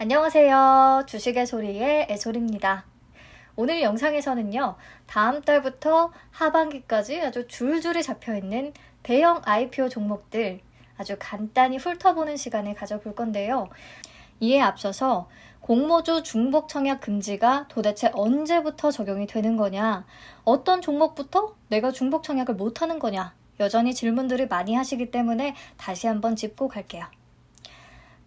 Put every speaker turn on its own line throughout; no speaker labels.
안녕하세요. 주식의 소리의 애솔입니다. 오늘 영상에서는요, 다음 달부터 하반기까지 아주 줄줄이 잡혀있는 대형 IPO 종목들 아주 간단히 훑어보는 시간을 가져볼 건데요. 이에 앞서서 공모주 중복 청약 금지가 도대체 언제부터 적용이 되는 거냐, 어떤 종목부터 내가 중복 청약을 못하는 거냐, 여전히 질문들을 많이 하시기 때문에 다시 한번 짚고 갈게요.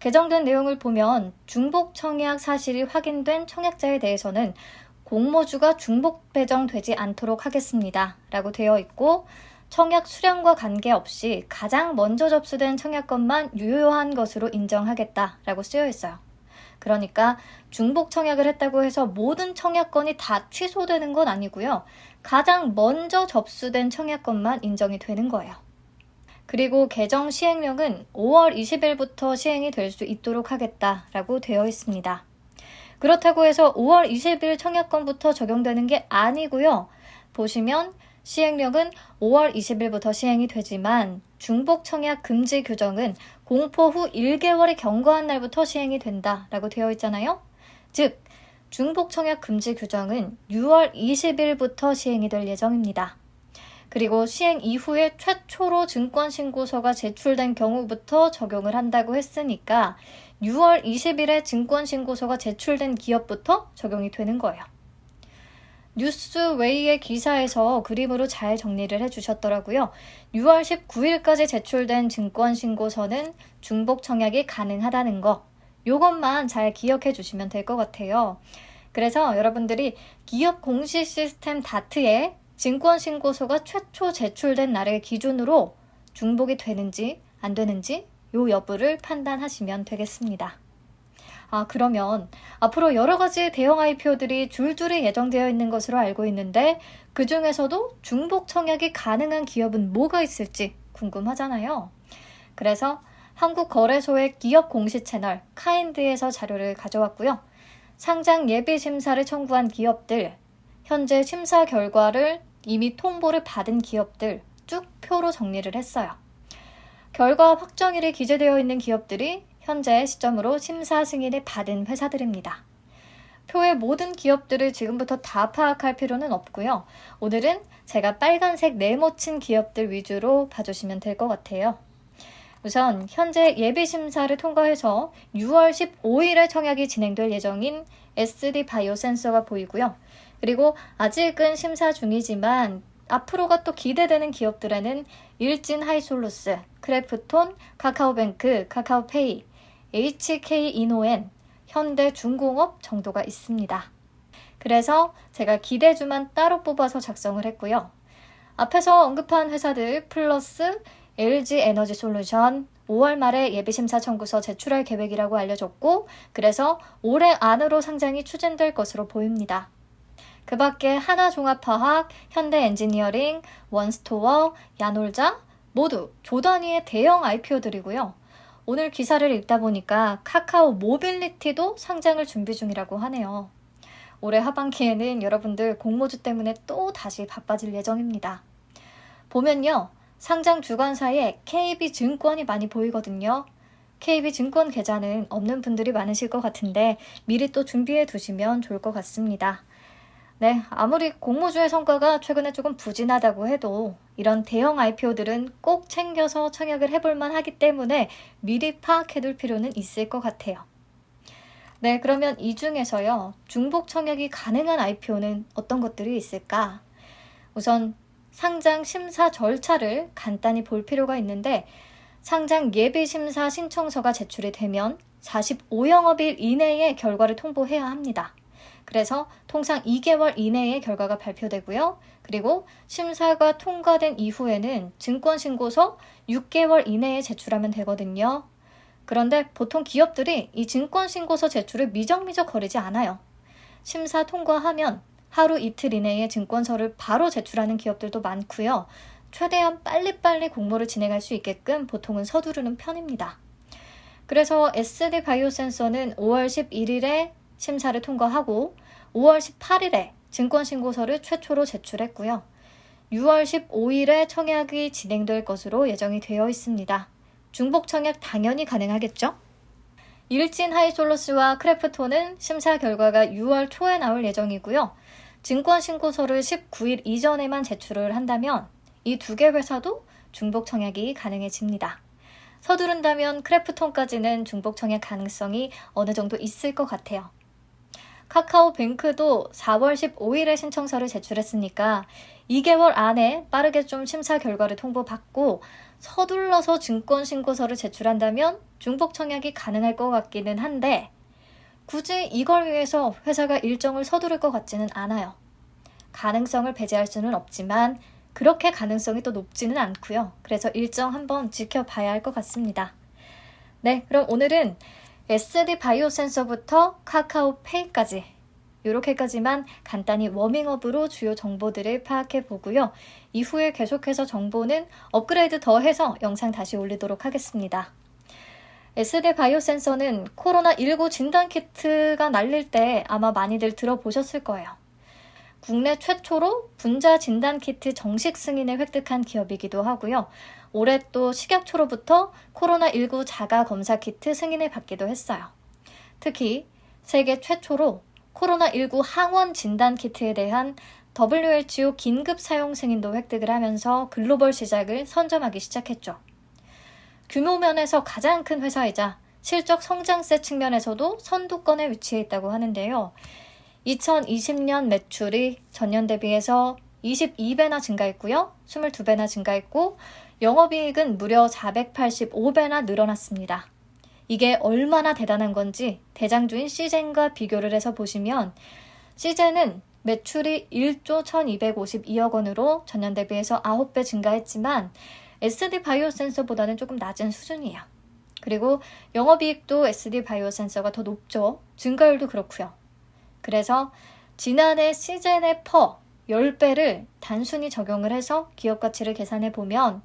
개정된 내용을 보면 중복 청약 사실이 확인된 청약자에 대해서는 공모주가 중복 배정되지 않도록 하겠습니다 라고 되어 있고, 청약 수량과 관계없이 가장 먼저 접수된 청약건만 유효한 것으로 인정하겠다라고 쓰여 있어요. 그러니까 중복 청약을 했다고 해서 모든 청약건이 다 취소되는 건 아니고요. 가장 먼저 접수된 청약건만 인정이 되는 거예요. 그리고 개정 시행령은 5월 20일부터 시행이 될 수 있도록 하겠다라고 되어 있습니다. 그렇다고 해서 5월 20일 청약건부터 적용되는 게 아니고요. 보시면 시행령은 5월 20일부터 시행이 되지만 중복 청약 금지 규정은 공포 후 1개월이 경과한 날부터 시행이 된다라고 되어 있잖아요. 즉, 중복 청약 금지 규정은 6월 20일부터 시행이 될 예정입니다. 그리고 시행 이후에 최초로 증권신고서가 제출된 경우부터 적용을 한다고 했으니까 6월 20일에 증권신고서가 제출된 기업부터 적용이 되는 거예요. 뉴스웨이의 기사에서 그림으로 잘 정리를 해주셨더라고요. 6월 19일까지 제출된 증권신고서는 중복 청약이 가능하다는 거, 요것만 잘 기억해 주시면 될 것 같아요. 그래서 여러분들이 기업 공시 시스템 다트에 증권신고서가 최초 제출된 날을 기준으로 중복이 되는지 안 되는지 요 여부를 판단하시면 되겠습니다. 그러면 앞으로 여러 가지 대형 IPO들이 줄줄이 예정되어 있는 것으로 알고 있는데 그 중에서도 중복 청약이 가능한 기업은 뭐가 있을지 궁금하잖아요. 그래서 한국거래소의 기업 공시 채널 카인드에서 자료를 가져왔고요. 상장 예비 심사를 청구한 기업들, 현재 심사 결과를 이미 통보를 받은 기업들 쭉 표로 정리를 했어요. 결과 확정일이 기재되어 있는 기업들이 현재 시점으로 심사 승인을 받은 회사들입니다. 표의 모든 기업들을 지금부터 다 파악할 필요는 없고요. 오늘은 제가 빨간색 네모친 기업들 위주로 봐주시면 될 것 같아요. 우선 현재 예비심사를 통과해서 6월 15일에 청약이 진행될 예정인 SD바이오센서가 보이고요. 그리고 아직은 심사 중이지만 앞으로가 또 기대되는 기업들에는 일진하이솔루스, 크래프톤, 카카오뱅크, 카카오페이, HK이노엔, 현대중공업 정도가 있습니다. 그래서 제가 기대주만 따로 뽑아서 작성을 했고요. 앞에서 언급한 회사들 플러스 LG에너지솔루션 5월 말에 예비심사 청구서 제출할 계획이라고 알려졌고, 그래서 올해 안으로 상장이 추진될 것으로 보입니다. 그 밖에 하나종합화학, 현대엔지니어링, 원스토어, 야놀자 모두 조 단위의 대형 IPO들이고요. 오늘 기사를 읽다 보니까 카카오 모빌리티도 상장을 준비 중이라고 하네요. 올해 하반기에는 여러분들 공모주 때문에 또 다시 바빠질 예정입니다. 보면요, 상장 주관사에 KB증권이 많이 보이거든요. KB증권 계좌는 없는 분들이 많으실 것 같은데 미리 또 준비해 두시면 좋을 것 같습니다. 네, 아무리 공모주의 성과가 최근에 조금 부진하다고 해도 이런 대형 IPO들은 꼭 챙겨서 청약을 해볼만 하기 때문에 미리 파악해둘 필요는 있을 것 같아요. 네, 그러면 이 중에서요, 중복 청약이 가능한 IPO는 어떤 것들이 있을까? 우선 상장 심사 절차를 간단히 볼 필요가 있는데, 상장 예비 심사 신청서가 제출이 되면 45영업일 이내에 결과를 통보해야 합니다. 그래서 통상 2개월 이내에 결과가 발표되고요. 그리고 심사가 통과된 이후에는 증권신고서 6개월 이내에 제출하면 되거든요. 그런데 보통 기업들이 이 증권신고서 제출을 미적미적 거리지 않아요. 심사 통과하면 하루 이틀 이내에 증권서를 바로 제출하는 기업들도 많고요. 최대한 빨리빨리 공모를 진행할 수 있게끔 보통은 서두르는 편입니다. 그래서 SD바이오센서는 5월 11일에 심사를 통과하고 5월 18일에 증권신고서를 최초로 제출했고요. 6월 15일에 청약이 진행될 것으로 예정이 되어 있습니다. 중복 청약 당연히 가능하겠죠? 일진 하이솔루스와 크래프톤은 심사 결과가 6월 초에 나올 예정이고요. 증권 신고서를 19일 이전에만 제출을 한다면 이 두 개 회사도 중복 청약이 가능해집니다. 서두른다면 크래프톤까지는 중복 청약 가능성이 어느 정도 있을 것 같아요. 카카오뱅크도 4월 15일에 신청서를 제출했으니까 2개월 안에 빠르게 좀 심사 결과를 통보받고 서둘러서 증권 신고서를 제출한다면 중복 청약이 가능할 것 같기는 한데 굳이 이걸 위해서 회사가 일정을 서두를 것 같지는 않아요. 가능성을 배제할 수는 없지만 그렇게 가능성이 또 높지는 않고요. 그래서 일정 한번 지켜봐야 할 것 같습니다. 네, 그럼 오늘은 SD 바이오 센서부터 카카오페이까지 이렇게까지만 간단히 워밍업으로 주요 정보들을 파악해 보고요. 이후에 계속해서 정보는 업그레이드 더해서 영상 다시 올리도록 하겠습니다. SD 바이오 센서는 코로나19 진단키트가 날릴 때 아마 많이들 들어보셨을 거예요. 국내 최초로 분자 진단키트 정식 승인을 획득한 기업이기도 하고요. 올해 또 식약처로부터 코로나19 자가 검사 키트 승인을 받기도 했어요. 특히 세계 최초로 코로나19 항원 진단 키트에 대한 WHO 긴급 사용 승인도 획득을 하면서 글로벌 시장을 선점하기 시작했죠. 규모 면에서 가장 큰 회사이자 실적 성장세 측면에서도 선두권에 위치해 있다고 하는데요. 2020년 매출이 전년 대비해서 22배나 증가했고요. 22배나 증가했고 영업이익은 무려 485배나 늘어났습니다. 이게 얼마나 대단한 건지 대장주인 시젠과 비교를 해서 보시면 시젠은 매출이 1조 1252억 원으로 전년 대비해서 9배 증가했지만 SD 바이오 센서보다는 조금 낮은 수준이에요. 그리고 영업이익도 SD 바이오 센서가 더 높죠. 증가율도 그렇고요. 그래서 지난해 시젠의 퍼 10배를 단순히 적용을 해서 기업 가치를 계산해 보면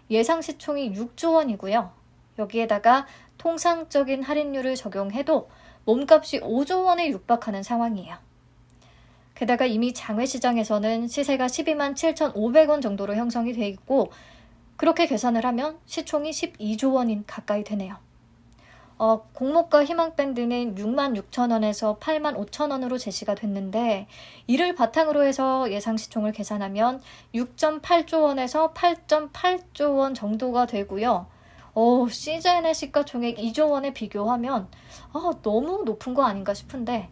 예상 시총이 6조 원이고요. 여기에다가 통상적인 할인율을 적용해도 몸값이 5조 원에 육박하는 상황이에요. 게다가 이미 장외 시장에서는 시세가 12만 7,500원 정도로 형성이 돼 있고 그렇게 계산을 하면 시총이 12조 원인 가까이 되네요. 공모가 희망밴드는 6만 6천 원에서 8만 5천 원으로 제시가 됐는데 이를 바탕으로 해서 예상 시총을 계산하면 6.8조 원에서 8.8조 원 정도가 되고요. 시젠의 시가총액 2조 원에 비교하면 너무 높은 거 아닌가 싶은데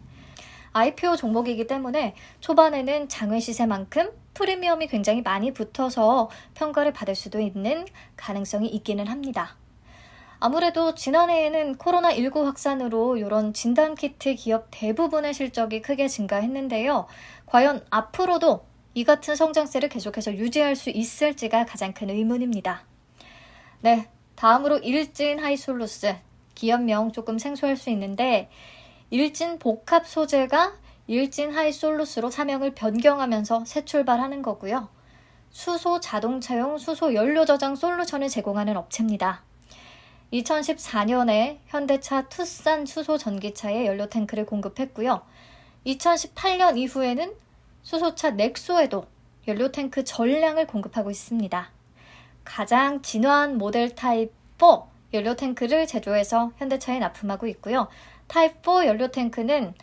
IPO 종목이기 때문에 초반에는 장외 시세만큼 프리미엄이 굉장히 많이 붙어서 평가를 받을 수도 있는 가능성이 있기는 합니다. 아무래도 지난해에는 코로나19 확산으로 이런 진단키트 기업 대부분의 실적이 크게 증가했는데요. 과연 앞으로도 이 같은 성장세를 계속해서 유지할 수 있을지가 가장 큰 의문입니다. 네, 다음으로 일진 하이솔루스. 기업명 조금 생소할 수 있는데 일진 복합 소재가 일진 하이솔루스로 사명을 변경하면서 새 출발하는 거고요. 수소 자동차용 수소 연료 저장 솔루션을 제공하는 업체입니다. 2014년에 현대차 투싼 수소 전기차에 연료 탱크를 공급했고요. 2018년 이후에는 수소차 넥소에도 연료 탱크 전량을 공급하고 있습니다. 가장 진화한 모델 타입 4 연료 탱크를 제조해서 현대차에 납품하고 있고요. 타입 4 연료 탱크는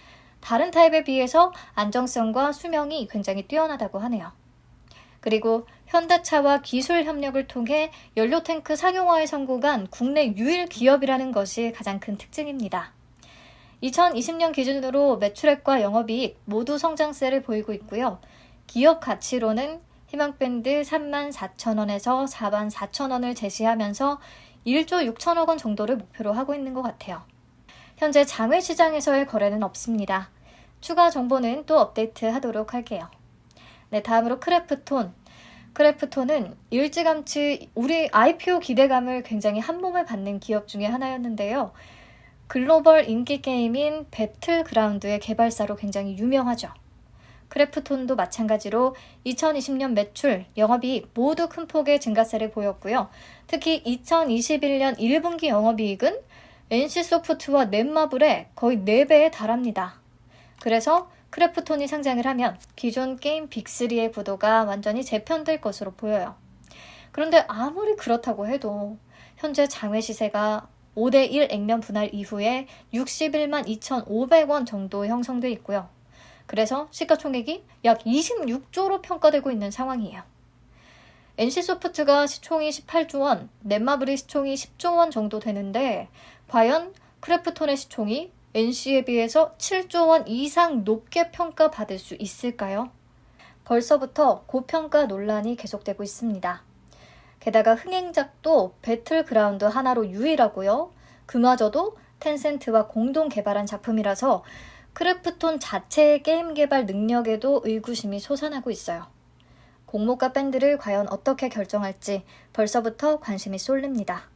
다른 타입에 비해서 안정성과 수명이 굉장히 뛰어나다고 하네요. 그리고 현대차와 기술 협력을 통해 연료탱크 상용화에 성공한 국내 유일 기업이라는 것이 가장 큰 특징입니다. 2020년 기준으로 매출액과 영업이익 모두 성장세를 보이고 있고요. 기업 가치로는 희망밴드 3만 4천 원에서 4만 4천 원을 제시하면서 1조 6천억 원 정도를 목표로 하고 있는 것 같아요. 현재 장외 시장에서의 거래는 없습니다. 추가 정보는 또 업데이트 하도록 할게요. 네, 다음으로 크래프톤. 크래프톤은 일찌감치 우리 IPO 기대감을 굉장히 한몸에 받는 기업 중에 하나였는데요. 글로벌 인기 게임인 배틀그라운드의 개발사로 굉장히 유명하죠. 크래프톤도 마찬가지로 2020년 매출, 영업이익 모두 큰 폭의 증가세를 보였고요. 특히 2021년 1분기 영업이익은 NC소프트와 넷마블의 거의 4배에 달합니다. 그래서 크래프톤이 상장을 하면 기존 게임 빅3의 구도가 완전히 재편될 것으로 보여요. 그런데 아무리 그렇다고 해도 현재 장외 시세가 5대1 액면 분할 이후에 61만 2,500원 정도 형성돼 있고요. 그래서 시가총액이 약 26조로 평가되고 있는 상황이에요. NC소프트가 시총이 18조 원, 넷마블이 시총이 10조 원 정도 되는데 과연 크래프톤의 시총이 NC에 비해서 7조 원 이상 높게 평가받을 수 있을까요? 벌써부터 고평가 논란이 계속되고 있습니다. 게다가 흥행작도 배틀그라운드 하나로 유일하고요. 그마저도 텐센트와 공동 개발한 작품이라서 크래프톤 자체의 게임 개발 능력에도 의구심이 솟아나고 있어요. 공모가 밴드를 과연 어떻게 결정할지 벌써부터 관심이 쏠립니다.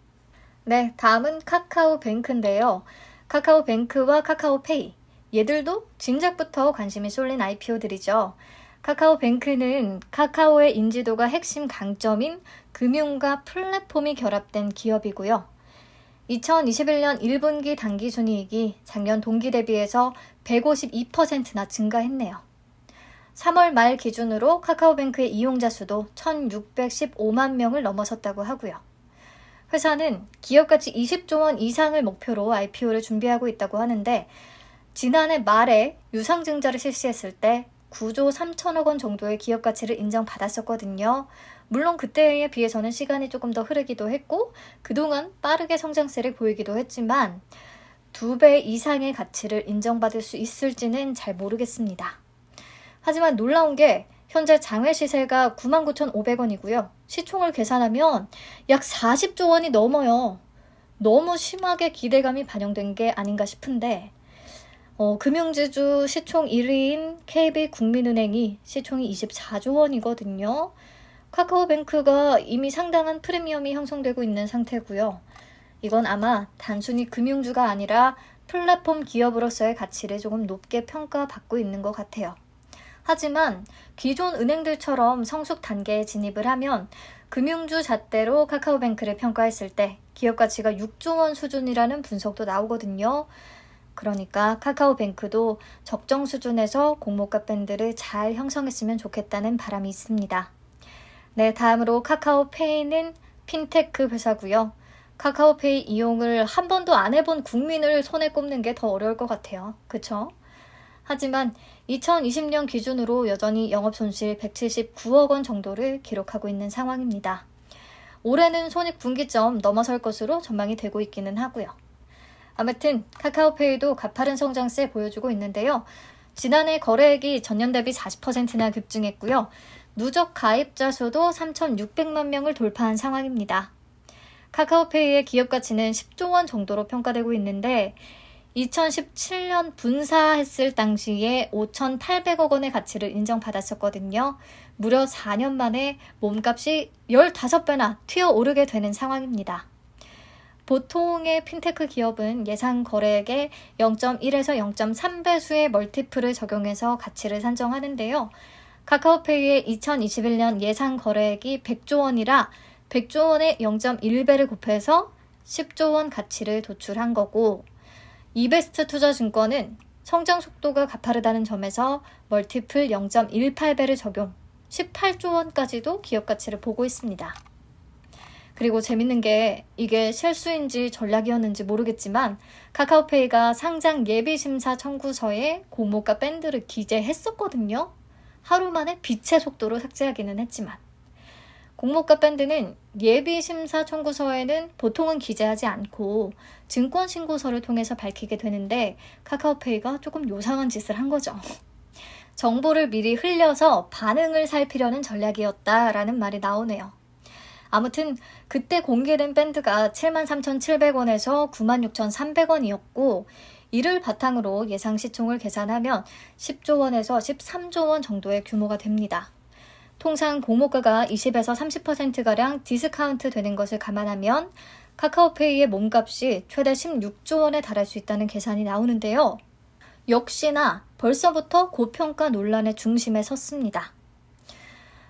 네, 다음은 카카오뱅크인데요. 카카오뱅크와 카카오페이, 얘들도 진작부터 관심이 쏠린 IPO들이죠. 카카오뱅크는 카카오의 인지도가 핵심 강점인 금융과 플랫폼이 결합된 기업이고요. 2021년 1분기 당기순이익이 작년 동기 대비해서 152%나 증가했네요. 3월 말 기준으로 카카오뱅크의 이용자 수도 1,615만 명을 넘어섰다고 하고요. 회사는 기업가치 20조 원 이상을 목표로 IPO를 준비하고 있다고 하는데 지난해 말에 유상증자를 실시했을 때 9조 3천억 원 정도의 기업가치를 인정받았었거든요. 물론 그때에 비해서는 시간이 조금 더 흐르기도 했고 그동안 빠르게 성장세를 보이기도 했지만 2배 이상의 가치를 인정받을 수 있을지는 잘 모르겠습니다. 하지만 놀라운 게 현재 장외 시세가 99,500원이고요. 시총을 계산하면 약 40조 원이 넘어요. 너무 심하게 기대감이 반영된 게 아닌가 싶은데 금융지주 시총 1위인 KB국민은행이 시총이 24조 원이거든요. 카카오뱅크가 이미 상당한 프리미엄이 형성되고 있는 상태고요. 이건 아마 단순히 금융주가 아니라 플랫폼 기업으로서의 가치를 조금 높게 평가받고 있는 것 같아요. 하지만 기존 은행들처럼 성숙 단계에 진입을 하면 금융주 잣대로 카카오뱅크를 평가했을 때 기업 가치가 6조 원 수준이라는 분석도 나오거든요. 그러니까 카카오뱅크도 적정 수준에서 공모가 밴드를 잘 형성했으면 좋겠다는 바람이 있습니다. 네, 다음으로 카카오페이는 핀테크 회사고요. 카카오페이 이용을 한 번도 안 해본 국민을 손에 꼽는 게 더 어려울 것 같아요. 그쵸? 하지만 2020년 기준으로 여전히 영업손실 179억 원 정도를 기록하고 있는 상황입니다. 올해는 손익분기점 넘어설 것으로 전망이 되고 있기는 하고요. 아무튼 카카오페이도 가파른 성장세 보여주고 있는데요. 지난해 거래액이 전년 대비 40%나 급증했고요. 누적 가입자 수도 3,600만 명을 돌파한 상황입니다. 카카오페이의 기업 가치는 10조 원 정도로 평가되고 있는데 2017년 분사했을 당시에 5,800억 원의 가치를 인정받았었거든요. 무려 4년 만에 몸값이 15배나 튀어오르게 되는 상황입니다. 보통의 핀테크 기업은 예상 거래액의 0.1에서 0.3배수의 멀티플을 적용해서 가치를 산정하는데요. 카카오페이의 2021년 예상 거래액이 100조 원이라 100조 원의 0.1배를 곱해서 10조 원 가치를 도출한 거고 이베스트 투자증권은 성장 속도가 가파르다는 점에서 멀티플 0.18배를 적용, 18조 원까지도 기업 가치를 보고 있습니다. 그리고 재밌는 게 이게 실수인지 전략이었는지 모르겠지만 카카오페이가 상장 예비심사 청구서에 공모가 밴드를 기재했었거든요. 하루 만에 빛의 속도로 삭제하기는 했지만 공모가 밴드는 예비심사 청구서에는 보통은 기재하지 않고 증권신고서를 통해서 밝히게 되는데 카카오페이가 조금 요상한 짓을 한 거죠. 정보를 미리 흘려서 반응을 살피려는 전략이었다라는 말이 나오네요. 아무튼 그때 공개된 밴드가 73,700원에서 96,300원이었고 이를 바탕으로 예상 시총을 계산하면 10조 원에서 13조 원 정도의 규모가 됩니다. 통상 공모가가 20에서 30%가량 디스카운트 되는 것을 감안하면 카카오페이의 몸값이 최대 16조 원에 달할 수 있다는 계산이 나오는데요. 역시나 벌써부터 고평가 논란의 중심에 섰습니다.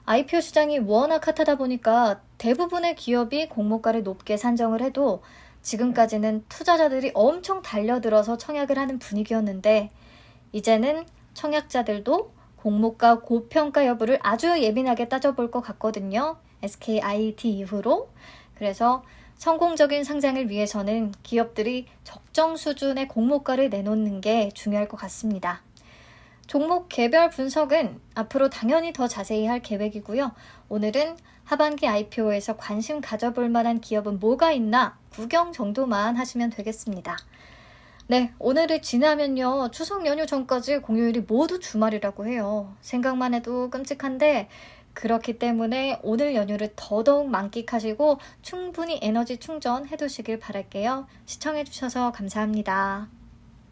IPO 시장이 워낙 핫하다 보니까 대부분의 기업이 공모가를 높게 산정을 해도 지금까지는 투자자들이 엄청 달려들어서 청약을 하는 분위기였는데 이제는 청약자들도 공모가 고평가 여부를 아주 예민하게 따져볼 것 같거든요. SKIT 이후로. 그래서 성공적인 상장을 위해서는 기업들이 적정 수준의 공모가를 내놓는 게 중요할 것 같습니다. 종목 개별 분석은 앞으로 당연히 더 자세히 할 계획이고요. 오늘은 하반기 IPO에서 관심 가져볼 만한 기업은 뭐가 있나 구경 정도만 하시면 되겠습니다. 네, 오늘을 지나면요. 추석 연휴 전까지 공휴일이 모두 주말이라고 해요. 생각만 해도 끔찍한데 그렇기 때문에 오늘 연휴를 더더욱 만끽하시고 충분히 에너지 충전해 두시길 바랄게요. 시청해 주셔서 감사합니다.